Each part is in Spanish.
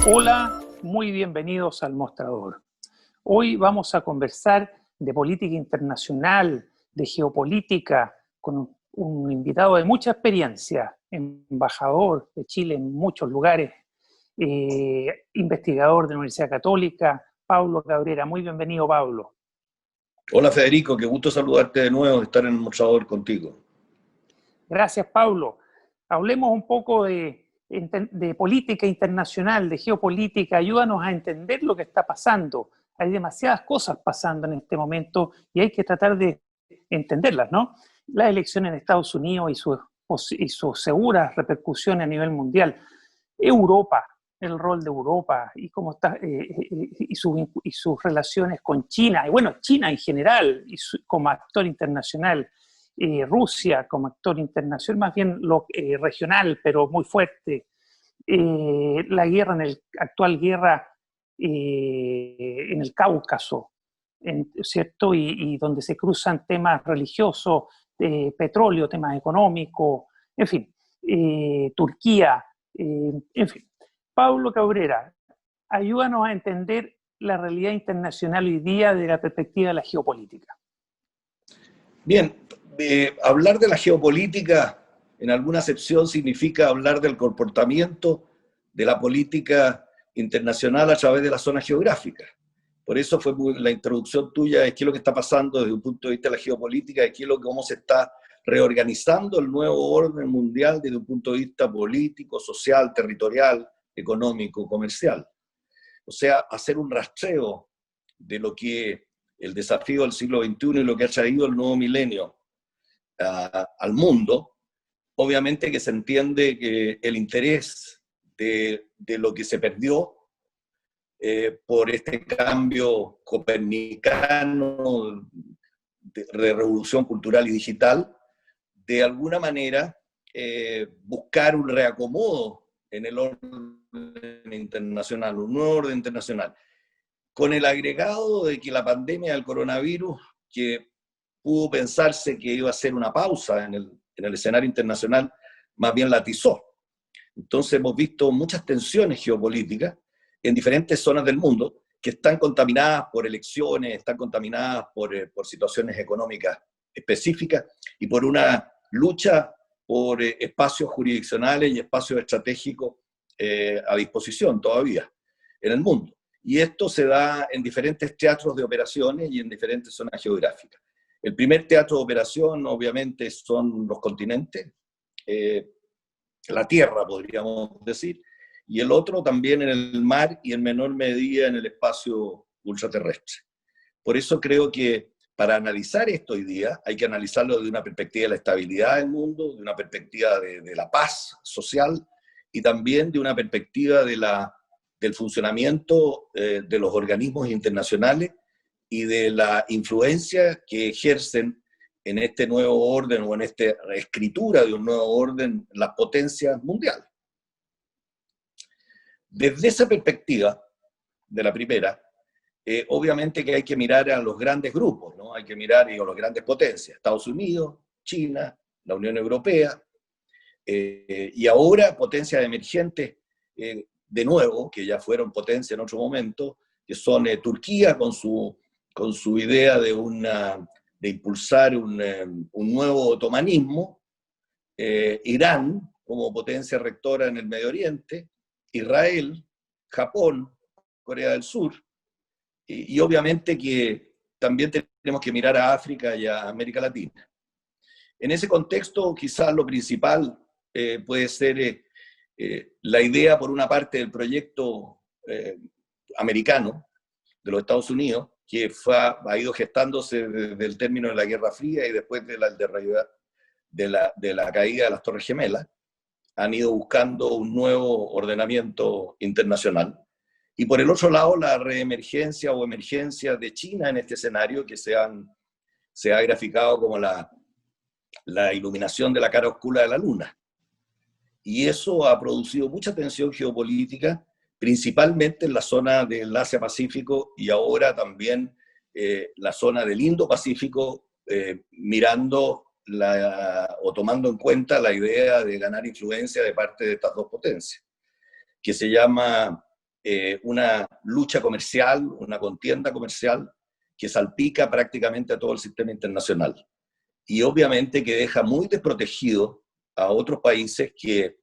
Hola, muy bienvenidos al Mostrador. Hoy vamos a conversar de política internacional, de geopolítica, con un invitado de mucha experiencia, embajador de Chile en muchos lugares, investigador de la Universidad Católica, Pablo Cabrera. Muy bienvenido, Pablo. Hola Federico, qué gusto saludarte de nuevo, de estar en el mostrador contigo. Gracias, Pablo. Hablemos un poco de política internacional, de geopolítica. Ayúdanos a entender lo que está pasando. Hay demasiadas cosas pasando en este momento y hay que tratar de entenderlas, ¿no? Las elecciones en Estados Unidos y sus seguras repercusiones a nivel mundial. Europa, el rol de Europa y cómo está y sus relaciones con China, y bueno, China en general como actor internacional. Rusia como actor internacional, más bien regional, pero muy fuerte. La guerra, actual guerra en el Cáucaso, ¿cierto? Y donde se cruzan temas religiosos, petróleo, temas económicos, en fin, Turquía, en fin. Pablo Cabrera, ayúdanos a entender la realidad internacional hoy día desde la perspectiva de la geopolítica. Bien, hablar de la geopolítica en alguna acepción significa hablar del comportamiento de la política internacional a través de la zona geográfica. Por eso fue la introducción tuya, es qué es lo que está pasando desde un punto de vista de la geopolítica, es cómo se está reorganizando el nuevo orden mundial desde un punto de vista político, social, territorial, económico, comercial. O sea, hacer un rastreo de lo que el desafío del siglo XXI y lo que ha traído el nuevo milenio al mundo, obviamente que se entiende que el interés de lo que se perdió por este cambio copernicano de revolución cultural y digital, de alguna manera buscar un reacomodo en el orden internacional, un nuevo orden internacional, con el agregado de que la pandemia del coronavirus, que pudo pensarse que iba a ser una pausa en el escenario internacional, más bien la atizó. Entonces hemos visto muchas tensiones geopolíticas en diferentes zonas del mundo que están contaminadas por elecciones, están contaminadas por situaciones económicas específicas y por una lucha por espacios jurisdiccionales y espacios estratégicos a disposición todavía en el mundo. Y esto se da en diferentes teatros de operaciones y en diferentes zonas geográficas. El primer teatro de operación, obviamente, son los continentes, la tierra, podríamos decir, y el otro también en el mar y en menor medida en el espacio ultraterrestre. Por eso creo que para analizar esto hoy día hay que analizarlo desde una perspectiva de la estabilidad del mundo, de una perspectiva de la paz social y también de una perspectiva del funcionamiento de los organismos internacionales y de la influencia que ejercen en este nuevo orden o en esta escritura de un nuevo orden las potencias mundiales. Desde esa perspectiva, de la primera, obviamente que hay que mirar a los grandes grupos, ¿no? Hay que mirar a las grandes potencias, Estados Unidos, China, la Unión Europea, y ahora potencias emergentes, de nuevo, que ya fueron potencia en otro momento, que son Turquía con su idea de impulsar un nuevo otomanismo, Irán como potencia rectora en el Medio Oriente, Israel, Japón, Corea del Sur, y obviamente que también tenemos que mirar a África y a América Latina. En ese contexto, quizás lo principal puede ser la idea, por una parte, del proyecto americano de los Estados Unidos, que ha ido gestándose desde el término de la Guerra Fría y después de la caída de las Torres Gemelas. Han ido buscando un nuevo ordenamiento internacional. Y por el otro lado, la reemergencia o emergencia de China en este escenario, que se ha graficado como la iluminación de la cara oscura de la luna. Y eso ha producido mucha tensión geopolítica, principalmente en la zona del Asia-Pacífico y ahora también la zona del Indo-Pacífico, mirando o tomando en cuenta la idea de ganar influencia de parte de estas dos potencias, que se llama una lucha comercial, una contienda comercial que salpica prácticamente a todo el sistema internacional. Y obviamente que deja muy desprotegido a otros países que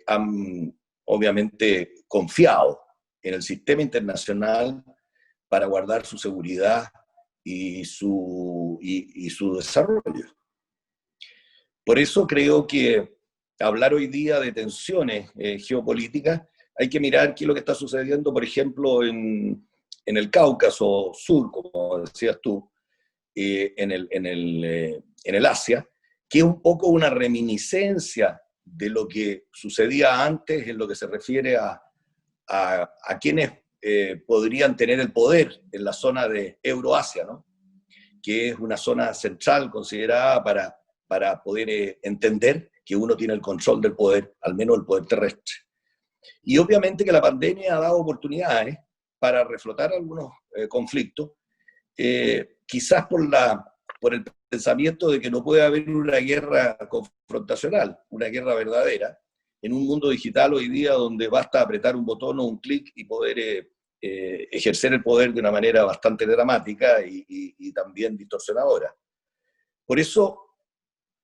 han obviamente confiado en el sistema internacional para guardar su seguridad y su desarrollo. Por eso creo que hablar hoy día de tensiones geopolíticas, hay que mirar qué es lo que está sucediendo, por ejemplo, en el Cáucaso Sur, como decías tú, en el Asia, que es un poco una reminiscencia de lo que sucedía antes en lo que se refiere a quienes podrían tener el poder en la zona de Euroasia, ¿no? Que es una zona central considerada para poder entender que uno tiene el control del poder, al menos el poder terrestre. Y obviamente que la pandemia ha dado oportunidades para reflotar algunos conflictos, quizás por el pensamiento de que no puede haber una guerra confrontacional, una guerra verdadera, en un mundo digital hoy día donde basta apretar un botón o un clic y poder ejercer el poder de una manera bastante dramática y también distorsionadora. Por eso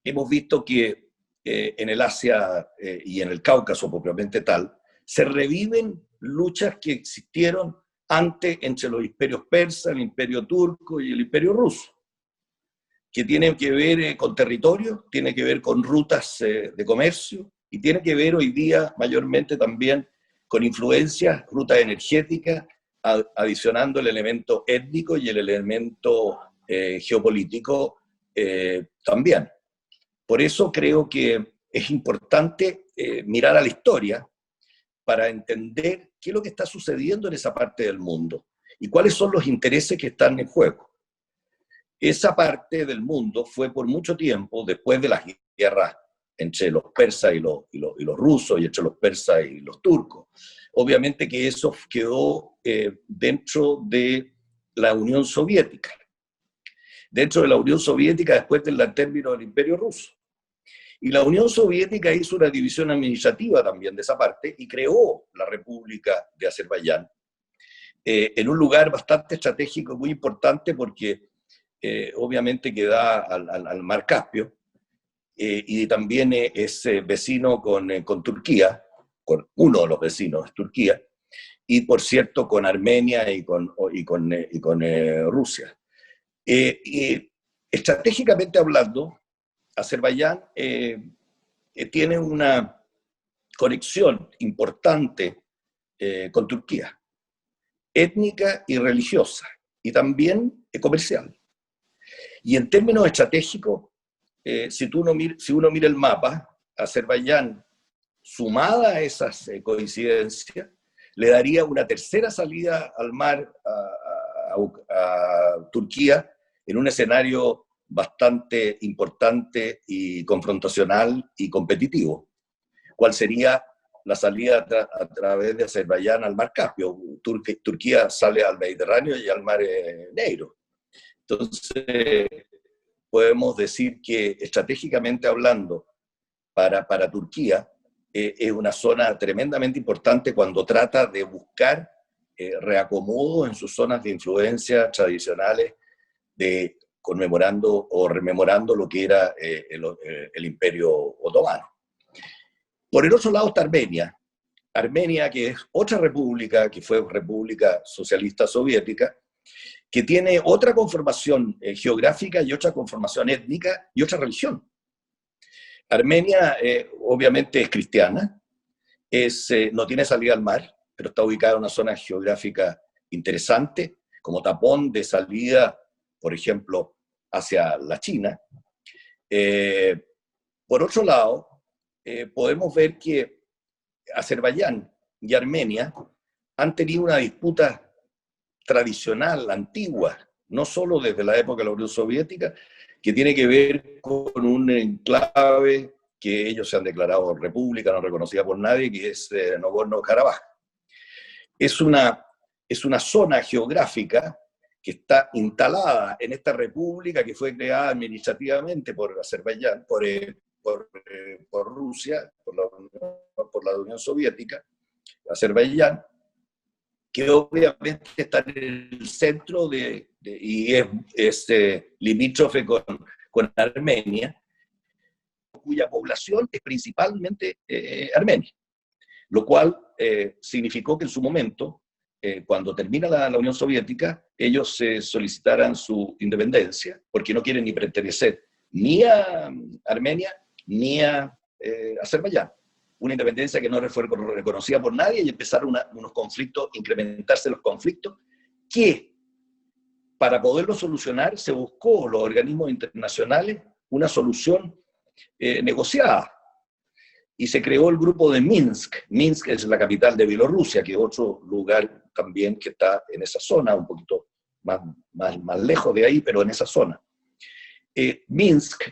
hemos visto que en el Asia y en el Cáucaso propiamente tal, se reviven luchas que existieron antes entre los imperios persas, el imperio turco y el imperio ruso, que tienen que ver con territorio, tiene que ver con rutas de comercio, y tiene que ver hoy día mayormente también con influencias, rutas energéticas, adicionando el elemento étnico y el elemento geopolítico también. Por eso creo que es importante mirar a la historia para entender qué es lo que está sucediendo en esa parte del mundo y cuáles son los intereses que están en juego. Esa parte del mundo fue por mucho tiempo, después de las guerras entre los persas y los rusos, y entre los persas y los turcos, obviamente que eso quedó dentro de la Unión Soviética. Dentro de la Unión Soviética, después del término del Imperio Ruso. Y la Unión Soviética hizo una división administrativa también de esa parte y creó la República de Azerbaiyán, en un lugar bastante estratégico, muy importante, porque obviamente que da al mar Caspio, y también es vecino con Turquía, con uno de los vecinos es Turquía, y por cierto con Armenia y con Rusia. Y estratégicamente hablando, Azerbaiyán tiene una conexión importante con Turquía, étnica y religiosa, y también comercial. Y en términos estratégicos, si uno mira el mapa, Azerbaiyán, sumada a esas coincidencias, le daría una tercera salida al mar a Turquía en un escenario bastante importante y confrontacional y competitivo. ¿Cuál sería la salida a través de Azerbaiyán al mar Caspio? Turquía sale al Mediterráneo y al mar Negro. Entonces, podemos decir que estratégicamente hablando, para Turquía, es una zona tremendamente importante cuando trata de buscar reacomodo en sus zonas de influencia tradicionales, conmemorando o rememorando lo que era el Imperio Otomano. Por el otro lado está Armenia, que es otra república, que fue república socialista soviética, que tiene otra conformación geográfica y otra conformación étnica y otra religión. Armenia obviamente es cristiana, no tiene salida al mar, pero está ubicada en una zona geográfica interesante, como tapón de salida, por ejemplo, hacia la China. Por otro lado, podemos ver que Azerbaiyán y Armenia han tenido una disputa tradicional, antigua, no solo desde la época de la Unión Soviética, que tiene que ver con un enclave que ellos se han declarado república, no reconocida por nadie, que es Nagorno-Karabaj. Es una zona geográfica que está instalada en esta república que fue creada administrativamente por Azerbaiyán, por Rusia, por la Unión Soviética, Azerbaiyán, que obviamente está en el centro y es limítrofe con Armenia, cuya población es principalmente armenia, lo cual significó que en su momento, cuando termina la Unión Soviética, ellos solicitaran su independencia, porque no quieren ni pertenecer ni a Armenia ni a Azerbaiyán. Una independencia que no fue reconocida por nadie y empezaron unos conflictos, incrementarse los conflictos, que para poderlo solucionar se buscó los organismos internacionales una solución negociada. Y se creó el grupo de Minsk. Minsk es la capital de Bielorrusia, que es otro lugar también que está en esa zona, un poquito más lejos de ahí, pero en esa zona. Minsk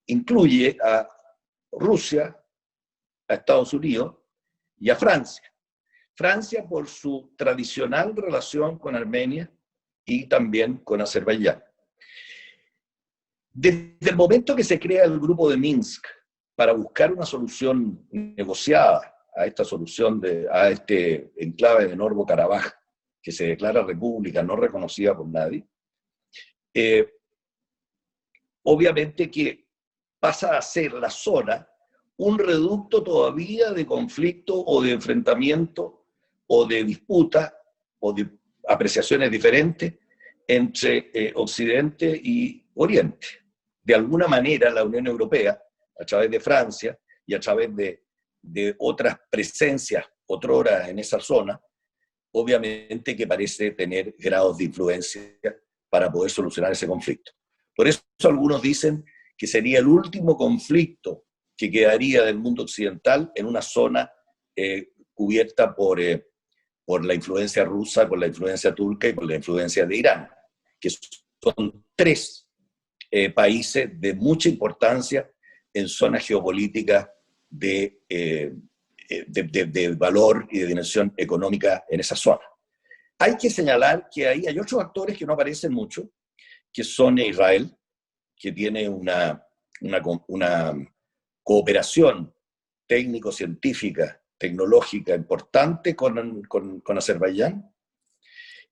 incluye a Rusia, a Estados Unidos y a Francia. Francia por su tradicional relación con Armenia y también con Azerbaiyán. Desde el momento que se crea el grupo de Minsk para buscar una solución negociada a esta solución, a este enclave de Nagorno-Karabaj, que se declara república no reconocida por nadie, obviamente que pasa a ser la zona un reducto todavía de conflicto o de enfrentamiento o de disputa o de apreciaciones diferentes entre Occidente y Oriente. De alguna manera la Unión Europea, a través de Francia y a través de otras presencias otrora en esa zona, obviamente que parece tener grados de influencia para poder solucionar ese conflicto. Por eso algunos dicen que sería el último conflicto que quedaría del mundo occidental en una zona cubierta por la influencia rusa, por la influencia turca y por la influencia de Irán, que son tres países de mucha importancia en zonas geopolíticas de valor y de dimensión económica en esa zona. Hay que señalar que ahí hay otros actores que no aparecen mucho, que son Israel, que tiene una cooperación técnico-científica, tecnológica importante con Azerbaiyán,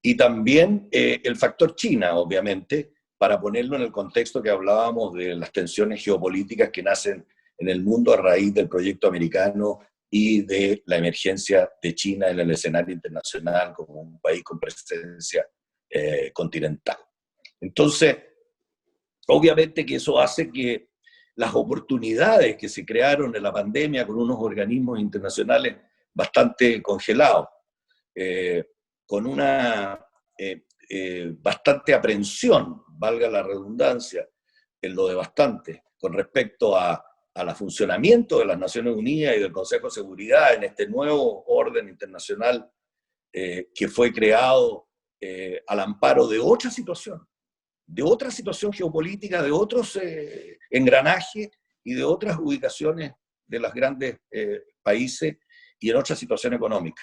y también el factor China, obviamente, para ponerlo en el contexto que hablábamos de las tensiones geopolíticas que nacen en el mundo a raíz del proyecto americano y de la emergencia de China en el escenario internacional como un país con presencia continental. Entonces, obviamente que eso hace que las oportunidades que se crearon en la pandemia con unos organismos internacionales bastante congelados, con una bastante aprensión, valga la redundancia, en lo de bastante, con respecto al funcionamiento de las Naciones Unidas y del Consejo de Seguridad en este nuevo orden internacional que fue creado al amparo de otra situación geopolítica, de otros engranajes y de otras ubicaciones de los grandes países y en otra situación económica.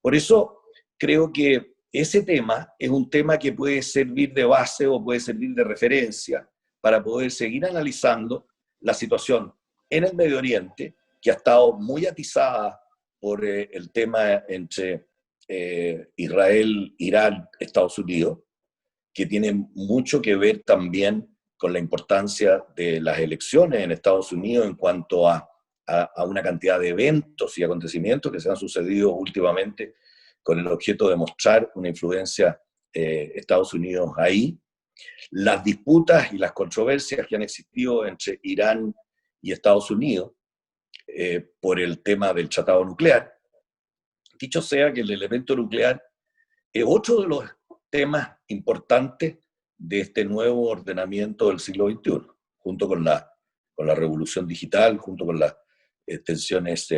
Por eso creo que ese tema es un tema que puede servir de base o puede servir de referencia para poder seguir analizando la situación en el Medio Oriente, que ha estado muy atizada por el tema entre Israel, Irán, Estados Unidos, que tiene mucho que ver también con la importancia de las elecciones en Estados Unidos en cuanto a una cantidad de eventos y acontecimientos que se han sucedido últimamente con el objeto de mostrar una influencia Estados Unidos ahí. Las disputas y las controversias que han existido entre Irán y Estados Unidos por el tema del tratado nuclear. Dicho sea que el elemento nuclear es otro de los temas importantes de este nuevo ordenamiento del siglo XXI, junto con la revolución digital, junto con las tensiones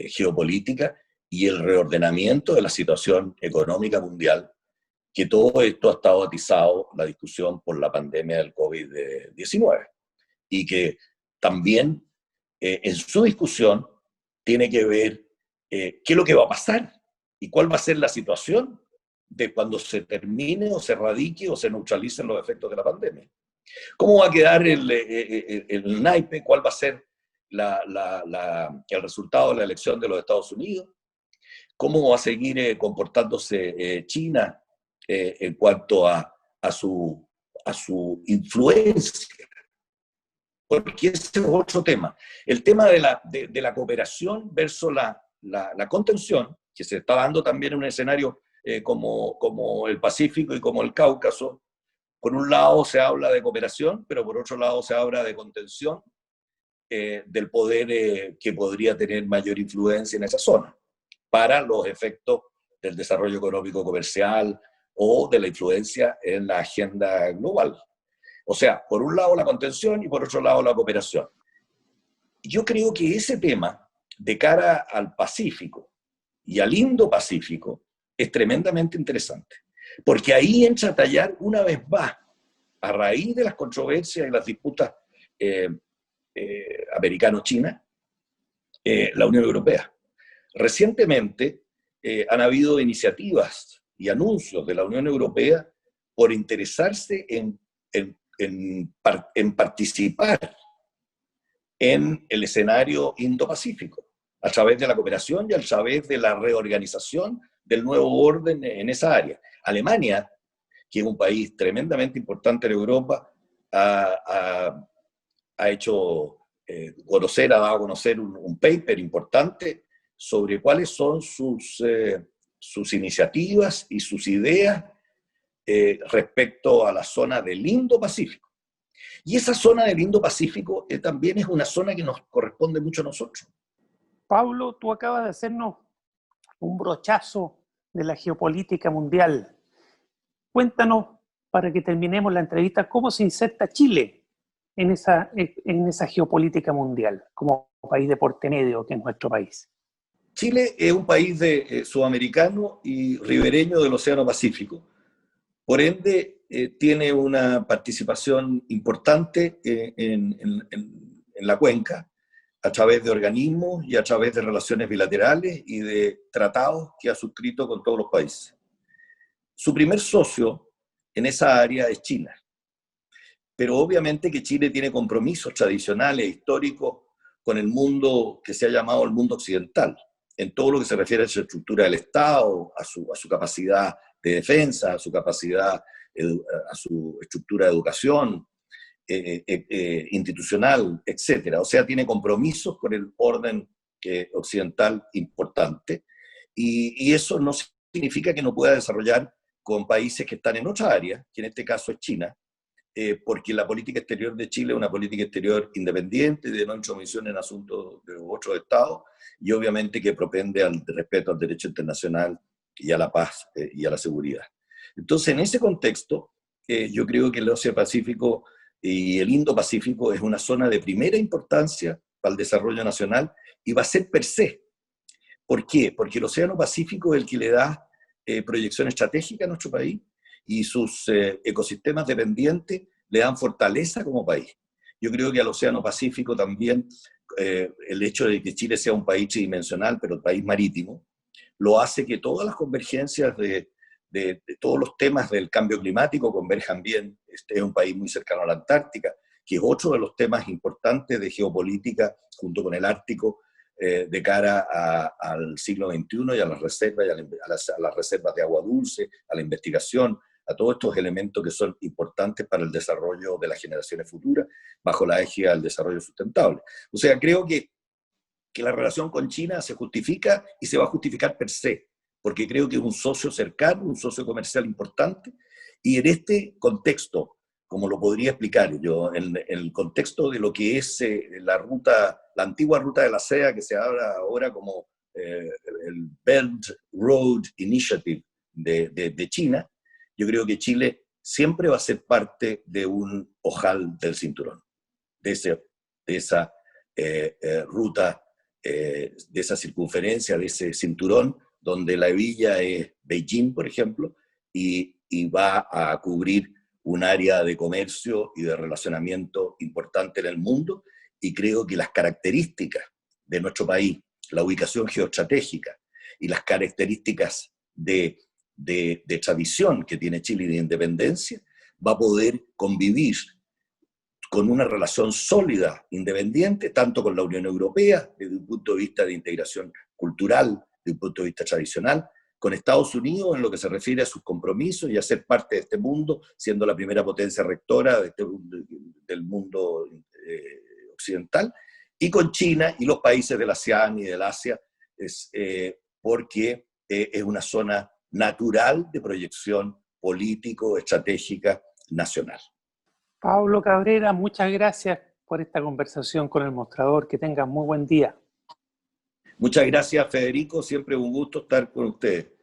geopolíticas y el reordenamiento de la situación económica mundial, que todo esto ha estado atizado, la discusión por la pandemia del COVID-19, y que también en su discusión tiene que ver qué es lo que va a pasar y cuál va a ser la situación de cuando se termine o se erradique o se neutralicen los efectos de la pandemia. ¿Cómo va a quedar el naipe? ¿Cuál va a ser el resultado de la elección de los Estados Unidos? ¿Cómo va a seguir comportándose China en cuanto a su influencia? Porque ese es otro tema. El tema de la cooperación versus la contención, que se está dando también en un escenario como el Pacífico y como el Cáucaso. Por un lado se habla de cooperación, pero por otro lado se habla de contención del poder que podría tener mayor influencia en esa zona, para los efectos del desarrollo económico comercial o de la influencia en la agenda global. O sea, por un lado la contención y por otro lado la cooperación. Yo creo que ese tema, de cara al Pacífico y al Indo-Pacífico, es tremendamente interesante. Porque ahí entra a tallar una vez más, a raíz de las controversias y las disputas americano-china, la Unión Europea. Recientemente han habido iniciativas y anuncios de la Unión Europea por interesarse en participar en el escenario Indo-Pacífico, a través de la cooperación y a través de la reorganización del nuevo orden en esa área. Alemania, que es un país tremendamente importante en Europa, ha hecho conocer, ha dado a conocer un paper importante sobre cuáles son sus iniciativas y sus ideas respecto a la zona del Indo-Pacífico. Y esa zona del Indo-Pacífico también es una zona que nos corresponde mucho a nosotros. Pablo, tú acabas de hacernos un brochazo de la geopolítica mundial. Cuéntanos, para que terminemos la entrevista, cómo se inserta Chile en esa geopolítica mundial, como país de porte medio que es nuestro país. Chile es un país sudamericano y ribereño del Océano Pacífico. Por ende, tiene una participación importante en la cuenca, a través de organismos y a través de relaciones bilaterales y de tratados que ha suscrito con todos los países. Su primer socio en esa área es China. Pero obviamente que Chile tiene compromisos tradicionales, históricos, con el mundo que se ha llamado el mundo occidental, en todo lo que se refiere a su estructura del Estado, a su capacidad de defensa, a su capacidad, a su estructura de educación, institucional, etc. O sea, tiene compromisos con el orden occidental importante, y eso no significa que no pueda desarrollar con países que están en otra área, que en este caso es China, porque la política exterior de Chile es una política exterior independiente, de no intromisión en asuntos de otros estados, y obviamente que propende al respeto al derecho internacional y a la paz y a la seguridad. Entonces, en ese contexto, yo creo que el Océano Pacífico y el Indo-Pacífico es una zona de primera importancia para el desarrollo nacional, y va a ser per se. ¿Por qué? Porque el Océano Pacífico es el que le da proyección estratégica a nuestro país, y sus ecosistemas dependientes le dan fortaleza como país. Yo creo que al Océano Pacífico también el hecho de que Chile sea un país tridimensional, pero un país marítimo, lo hace que todas las convergencias de todos los temas del cambio climático converjan bien. Este es un país muy cercano a la Antártica, que es otro de los temas importantes de geopolítica, junto con el Ártico, de cara al siglo XXI y a las reservas, a las reservas de agua dulce, a la investigación, a todos estos elementos que son importantes para el desarrollo de las generaciones futuras, bajo la égida del desarrollo sustentable. O sea, creo que la relación con China se justifica y se va a justificar per se, porque creo que es un socio cercano, un socio comercial importante, y en este contexto, como lo podría explicar yo, en el contexto de lo que es la antigua ruta de la seda, que se habla ahora como el Belt Road Initiative de China, yo creo que Chile siempre va a ser parte de un ojal del cinturón, de esa ruta, de esa circunferencia, de ese cinturón, donde la hebilla es Beijing, por ejemplo, y va a cubrir un área de comercio y de relacionamiento importante en el mundo, y creo que las características de nuestro país, la ubicación geoestratégica y las características de tradición que tiene Chile y de independencia, va a poder convivir con una relación sólida, independiente, tanto con la Unión Europea, desde un punto de vista de integración cultural, un punto de vista tradicional, con Estados Unidos en lo que se refiere a sus compromisos y a ser parte de este mundo, siendo la primera potencia rectora del mundo occidental, y con China y los países del ASEAN y del Asia, porque es una zona natural de proyección político, estratégica, nacional. Pablo Cabrera, muchas gracias por esta conversación con El Mostrador. Que tengas muy buen día. Muchas gracias, Federico. Siempre un gusto estar con ustedes.